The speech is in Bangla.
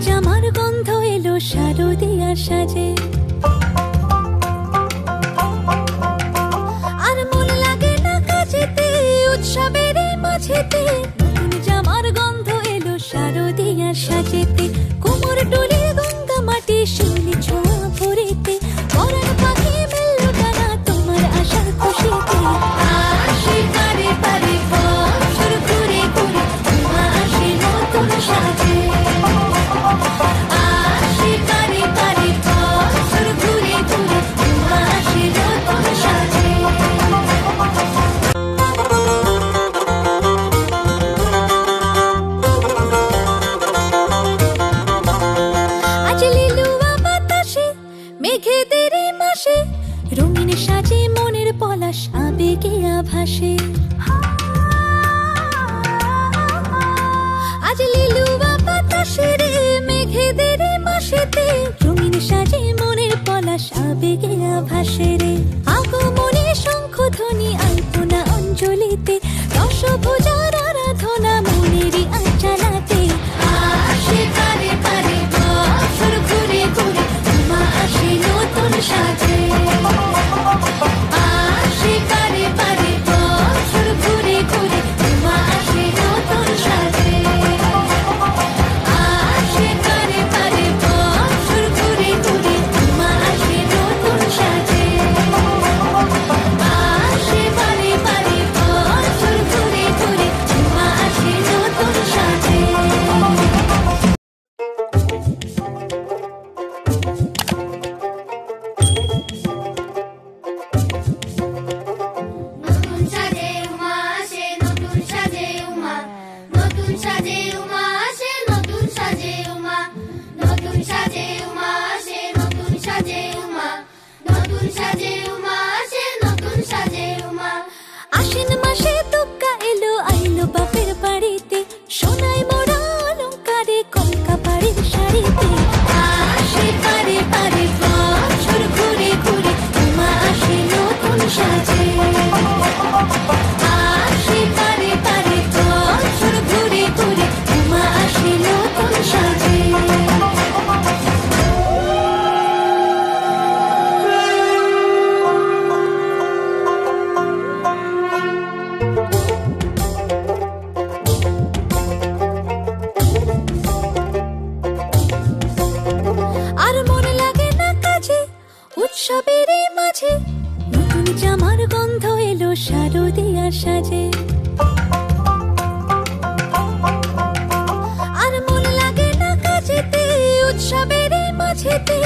জামার গন্ধ এলো শারদিয়ার সাজে। আর মন লাগে না কাজেতে, উৎসবের মাঝেতে নতুন জামার গন্ধ এলো শারদিয়ার সাজেতে। কোমর ডোলে গঙ্গা মাটি শিউলি ছোঁয়া ভরেতে, পরাণ পাখি মেলল ডানা তোমার আশার খুশিতে। আসে পারে পারে বছর ঘুরে ঘুরে তোমা আসে নতুন সাজে। আসে পারে পারে বছর ঘুরে ঘুরে তোমা আসে নতুন সাজে। আজ লিলুয়া বাতাসে মেঘেদের মাসে রঙিন সাজে মনের পলাশ আবেগে আভাসে। আজ লিলুয়া বাতাসে রে মেঘেদের মাসেতে রঙিন সাজে মনের পলাশ আবেগে আভাসে রে। আগমনে শঙ্খধ্বনি আলপনা অঞ্জলিতে, দশভুজার আরাধনা মনেরই আঞ্চলাতে। আসে পারে পারে বছর ঘুরে ঘুরে তোমা আসে নতুন সাজে। আসে পারে পারে বছর ঘুরে ঘুরে তোমা আসে নতুন সাজে। আসে পারে পারে বছর ঘুরে ঘুরে তোমা আসে নতুন সাজে। আসে পারে পারে বছর ঘুরে ঘুরে তোমা আসে নতুন সাজে। নতুন সাজে উমা আসে নতুন সাজে উমা, নতুন সাজে উমা আসে নতুন সাজে উমা, নতুন সাজে উমা আসে নতুন সাজে উমা, নতুন সাজে উমা আসে নতুন সাজে উমা। আশ্বিন মাসে দুগ্গা এলো আইলো বাপের বাড়িতে, সোনায় মোড়া অলংকারে কলকা বাড়ির শাড়িতে। আসে পারে পারে বছর ঘুরে ঘুরে তোমা আসে নতুন সাজে। আসে পারে পারে বছর ঘুরে ঘুরে তোমা আসে নতুন সাজে। আর মন লাগে না কাজে, উৎসবের মাঝে নতুন জামার গন্ধ এলো শারদিয়ার সাজে। আর মন লাগে না কাজেতে, উৎসবের মাঝেতে